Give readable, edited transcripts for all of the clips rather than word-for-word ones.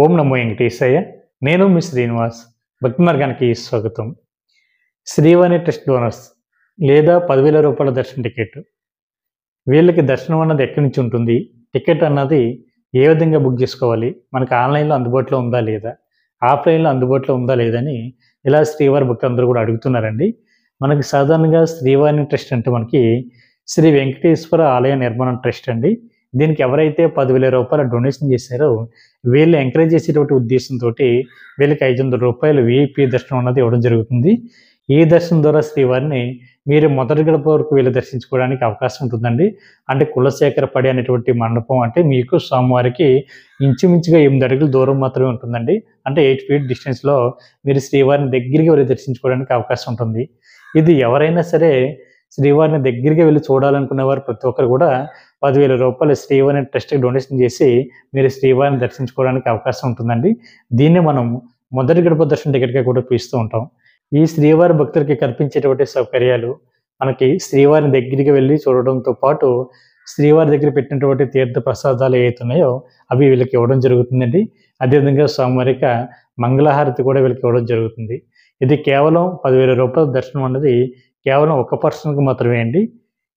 ఓం నమో వెంకటేశయ్య. నేను మీ శ్రీనివాస్. భక్తి మార్గానికి స్వాగతం. శ్రీవాణి ట్రస్ట్ డోనర్స్ లేదా రూ. 10,000 దర్శన టికెట్. వీళ్ళకి దర్శనం అన్నది ఎక్కడి నుంచి ఉంటుంది, టికెట్ అన్నది ఏ విధంగా బుక్ చేసుకోవాలి, మనకి ఆన్లైన్లో అందుబాటులో ఉందా లేదా, ఆఫ్లైన్లో అందుబాటులో ఉందా లేదని ఇలా శ్రీవారి భక్తులందరూ కూడా అడుగుతున్నారండి. మనకి సాధారణంగా శ్రీవాణి ట్రస్ట్ అంటే మనకి శ్రీ వెంకటేశ్వర ఆలయ నిర్మాణ ట్రస్ట్ అండి. దీనికి ఎవరైతే రూ. 10,000 డొనేషన్ చేశారో వీళ్ళు ఎంకరేజ్ చేసేటువంటి ఉద్దేశంతో వీళ్ళకి రూ. 500 విఐపి దర్శనం అన్నది ఇవ్వడం జరుగుతుంది. ఈ దర్శనం ద్వారా శ్రీవారిని మీరు మొదటి గడప వరకు వీళ్ళు దర్శించుకోవడానికి అవకాశం ఉంటుందండి. అంటే కులశేఖర పడి అనేటువంటి మండపం అంటే మీకు స్వామివారికి ఇంచుమించుగా 8 అడుగుల దూరం మాత్రమే ఉంటుందండి. అంటే 8 ఫీట్ డిస్టెన్స్లో మీరు శ్రీవారిని దగ్గరికి వెళ్ళి దర్శించుకోవడానికి అవకాశం ఉంటుంది. ఇది ఎవరైనా సరే శ్రీవారిని దగ్గరికి వెళ్ళి చూడాలనుకునే వారు ప్రతి ఒక్కరు కూడా రూ. 10,000 శ్రీవారిని ట్రస్ట్కి డొనేషన్ చేసి మీరు శ్రీవారిని దర్శించుకోవడానికి అవకాశం ఉంటుందండి. దీన్ని మనం మొదటి గడప దర్శన టికెట్గా కూడా పిలుస్తూ ఉంటాం. ఈ శ్రీవారి భక్తులకి కల్పించేటువంటి సౌకర్యాలు మనకి శ్రీవారిని దగ్గరికి వెళ్ళి చూడడంతో పాటు శ్రీవారి దగ్గర పెట్టినటువంటి తీర్థ ప్రసాదాలు ఏవైతే ఉన్నాయో అవి వీళ్ళకి ఇవ్వడం జరుగుతుందండి. అదేవిధంగా స్వామివారిక మంగళహారతి కూడా వీళ్ళకి ఇవ్వడం జరుగుతుంది. ఇది కేవలం రూ. 10,000 దర్శనం అన్నది కేవలం ఒక పర్సన్కి మాత్రమే అండి.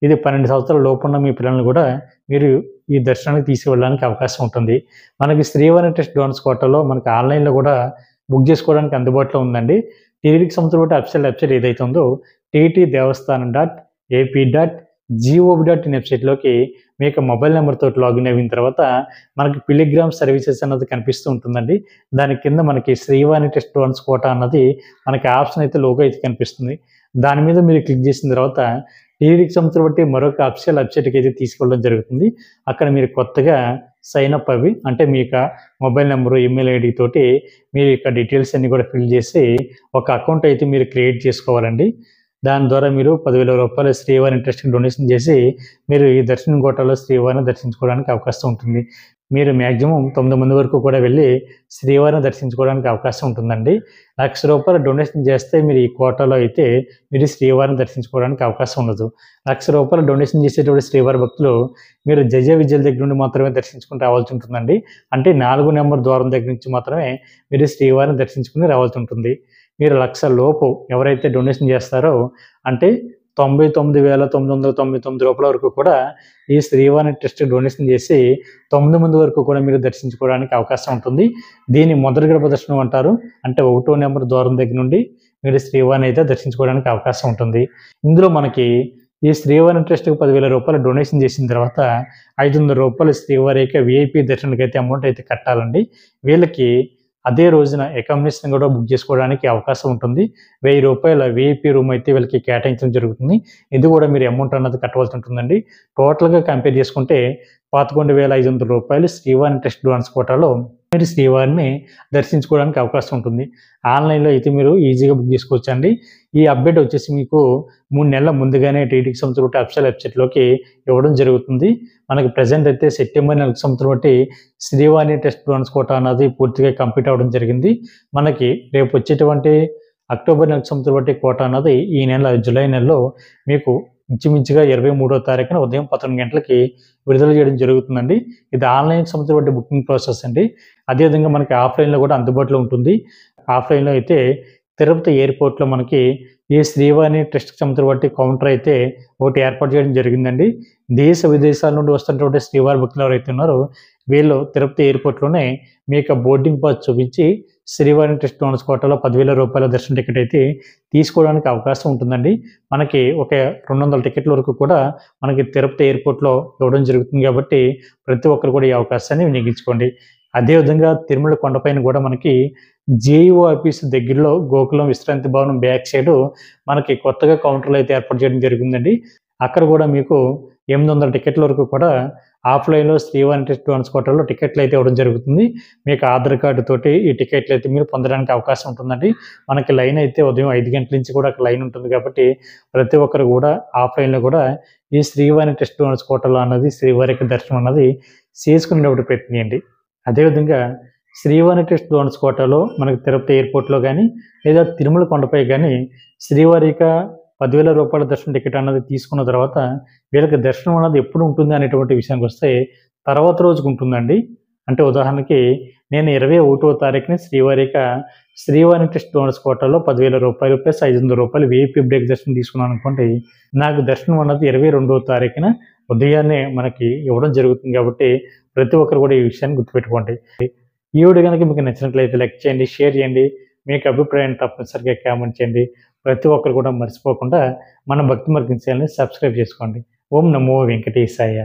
ఇది 12 సంవత్సరాల లోపున్న మీ పిల్లల్ని కూడా మీరు ఈ దర్శనానికి తీసుకువెళ్ళడానికి అవకాశం ఉంటుంది. మనకి శ్రీవారి ట్రస్ట్ డోనర్స్ కోటాలో మనకి ఆన్లైన్లో కూడా బుక్ చేసుకోవడానికి అందుబాటులో ఉందండి. టీటీడీకి సంబంధించిన అఫీషియల్ వెబ్సైట్ ఏదైతే ఉందో ttdevastanam.ap.gov.in వెబ్సైట్లోకి మీకు మొబైల్ నెంబర్తో లాగిన్ అయిన తర్వాత మనకి పిలిగ్రామ్ సర్వీసెస్ అన్నది కనిపిస్తూ ఉంటుందండి. దాని కింద మనకి శ్రీవాణి ట్రస్ట్ డోనర్స్ కోటా అన్నది మనకి ఆప్షన్ అయితే లోగో అయితే కనిపిస్తుంది. దాని మీద మీరు క్లిక్ చేసిన తర్వాత టీటీడీకి సంబంధించిన మరొక అఫీషియల్ వెబ్సైట్కి అయితే తీసుకెళ్ళడం జరుగుతుంది. అక్కడ మీరు కొత్తగా సైన్ అప్ అవి అంటే మీ యొక్క మొబైల్ నెంబరు, ఈమెయిల్ ఐడి తోటి మీ యొక్క డీటెయిల్స్ అన్ని కూడా ఫిల్ చేసి ఒక అకౌంట్ అయితే మీరు క్రియేట్ చేసుకోవాలండి. దాని ద్వారా మీరు రూ. 10,000 శ్రీవారి ట్రస్ట్కి డొనేషన్ చేసి మీరు ఈ దర్శనం కోటాలో శ్రీవారిని దర్శించుకోవడానికి అవకాశం ఉంటుంది. మీరు మ్యాక్సిమం 9 మంది వరకు కూడా వెళ్ళి శ్రీవారిని దర్శించుకోవడానికి అవకాశం ఉంటుందండి. రూ. 1,00,000 డొనేషన్ చేస్తే మీరు ఈ కోటాలో అయితే మీరు శ్రీవారిని దర్శించుకోవడానికి అవకాశం ఉండదు. రూ. 1,00,000 డొనేషన్ చేసేటువంటి శ్రీవారి భక్తులు మీరు జయ విద్యల దగ్గర నుండి మాత్రమే దర్శించుకుని రావాల్సి ఉంటుందండి. అంటే 4 నెంబర్ ద్వారం దగ్గర నుంచి మాత్రమే మీరు శ్రీవారిని దర్శించుకుని రావాల్సి ఉంటుంది. మీరు 1,00,000 లోపు ఎవరైతే డొనేషన్ చేస్తారో అంటే 99,999 రూపాయల వరకు కూడా ఈ శ్రీవాణి ట్రస్ట్ డొనేషన్ చేసి 9 మంది వరకు కూడా మీరు దర్శించుకోవడానికి అవకాశం ఉంటుంది. దీన్ని మొదటి గడప దర్శనం అంటారు. అంటే 1వ నెంబర్ ద్వారం దగ్గర నుండి మీరు శ్రీవాణి అయితే దర్శించుకోవడానికి అవకాశం ఉంటుంది. ఇందులో మనకి ఈ శ్రీవాణి ట్రస్ట్కి రూ. 10,000 డొనేషన్ చేసిన తర్వాత రూ. 500 శ్రీవారి యొక్క విఐపి దర్శనానికి అయితే అమౌంట్ అయితే కట్టాలండి. వీళ్ళకి అదే రోజున అకామిడేషన్ కూడా బుక్ చేసుకోవడానికి అవకాశం ఉంటుంది. రూ. 1,000 విఐపి రూమ్ అయితే వీళ్ళకి కేటాయించడం జరుగుతుంది. ఇది కూడా మీరు అమౌంట్ అన్నది కట్టవలసి ఉంటుందండి. టోటల్గా కంపేర్ చేసుకుంటే రూ. 11,500 శ్రీవారి ట్రస్ట్ డోనర్స్ కోటాలో మీరు శ్రీవారిని దర్శించుకోవడానికి అవకాశం ఉంటుంది. ఆన్లైన్లో అయితే మీరు ఈజీగా బుక్ చేసుకోవచ్చండి. ఈ అప్డేట్ వచ్చేసి మీకు 3 నెలల ముందుగానే టీటీడీకి సంబంధించిన అఫీషియల్ వెబ్సైట్లోకి ఇవ్వడం జరుగుతుంది. మనకి ప్రజెంట్ అయితే సెప్టెంబర్ నెలకు సంబంధించిన శ్రీవాణి ట్రస్ట్ డోనర్స్ కోటా అన్నది పూర్తిగా కంప్లీట్ అవ్వడం జరిగింది. మనకి రేపు వచ్చేటువంటి అక్టోబర్ నెలకు సంబంధించిన కోటా అన్నది ఈ నెల జూలై నెలలో మీకు ఇంచుమించుగా 23వ తారీఖున ఉదయం 11 గంటలకి విడుదల చేయడం జరుగుతుందండి. ఇది ఆన్లైన్కి సంబంధించిన బుకింగ్ ప్రాసెస్ అండి. అదేవిధంగా మనకి ఆఫ్లైన్లో కూడా అందుబాటులో ఉంటుంది. ఆఫ్లైన్లో అయితే తిరుపతి ఎయిర్పోర్ట్లో మనకి ఈ శ్రీవాణి ట్రస్ట్కి సంబంధించిన కౌంటర్ అయితే ఒకటి ఏర్పాటు చేయడం జరిగిందండి. దేశ విదేశాల నుండి వస్తున్నటువంటి శ్రీవారి భక్తులు ఎవరైతే ఉన్నారో వీళ్ళు తిరుపతి ఎయిర్పోర్ట్లోనే మీ యొక్క బోర్డింగ్ పాస్ చూపించి శ్రీవారి ట్రస్ట్ డోనర్స్ కోటాలో రూ. 10,000 దర్శన టికెట్ అయితే తీసుకోవడానికి అవకాశం ఉంటుందండి. మనకి ఒక 200 టికెట్ల వరకు కూడా మనకి తిరుపతి ఎయిర్పోర్ట్లో ఇవ్వడం జరుగుతుంది కాబట్టి ప్రతి ఒక్కరు కూడా ఈ అవకాశాన్ని వినియోగించుకోండి. అదేవిధంగా తిరుమల కొండపైన కూడా మనకి జేఈఓ ఆఫీస్ దగ్గరలో గోకులం విశ్రాంతి భవనం బ్యాక్ సైడ్ మనకి కొత్తగా కౌంటర్లు అయితే ఏర్పాటు చేయడం జరిగిందండి. అక్కడ కూడా మీకు 800 టికెట్ల వరకు కూడా ఆఫ్లైన్లో శ్రీవారి ట్రస్ట్ డోనర్స్ కోటాలో టికెట్లు అయితే ఇవ్వడం జరుగుతుంది. మీకు ఆధార్ కార్డు తోటి ఈ టికెట్లు అయితే మీరు పొందడానికి అవకాశం ఉంటుందండి. మనకి లైన్ అయితే ఉదయం 5 గంటల నుంచి కూడా అక్కడ లైన్ ఉంటుంది కాబట్టి ప్రతి ఒక్కరు కూడా ఆఫ్లైన్లో కూడా ఈ శ్రీవారి ట్రస్ట్ డోనర్స్ కోటాలో అన్నది శ్రీవారి యొక్క దర్శనం అన్నది చేసుకునేటప్పుడు ప్రయత్నించండి. అదేవిధంగా శ్రీవారి ట్రస్ట్ డోనర్స్ కోటాలో మనకి తిరుపతి ఎయిర్పోర్ట్లో కానీ లేదా తిరుమల కొండపై కానీ శ్రీవారి యొక్క రూ. 10,000 దర్శన టికెట్ అన్నది తీసుకున్న తర్వాత వీళ్ళకి దర్శనం అన్నది ఎప్పుడు ఉంటుంది అనేటువంటి విషయానికి వస్తే తర్వాత రోజుకు ఉంటుందండి. అంటే ఉదాహరణకి నేను 21వ తారీఖున శ్రీవారి ట్రస్ట్ డోనర్స్ కోటాలో 10,000 రూపాయలు ప్లస్ 500 రూపాయలు వీఐపీ బ్రేక్ దర్శనం తీసుకున్నాను అనుకోండి, నాకు దర్శనం అన్నది 22వ తారీఖున ఉదయాన్నే మనకి ఇవ్వడం జరుగుతుంది. కాబట్టి ప్రతి ఒక్కరు కూడా ఈ విషయాన్ని గుర్తుపెట్టుకోండి. ఈ వీడియో కనుక మీకు నచ్చినట్లయితే లైక్ చేయండి, షేర్ చేయండి, మీకు అభిప్రాయాన్ని తప్పనిసరిగా కామెంట్ చేయండి. ప్రతి ఒక్కరు కూడా మర్చిపోకుండా మన భక్తి మార్గం ఛానల్ని సబ్స్క్రైబ్ చేసుకోండి. ఓం నమో వెంకటేశాయ.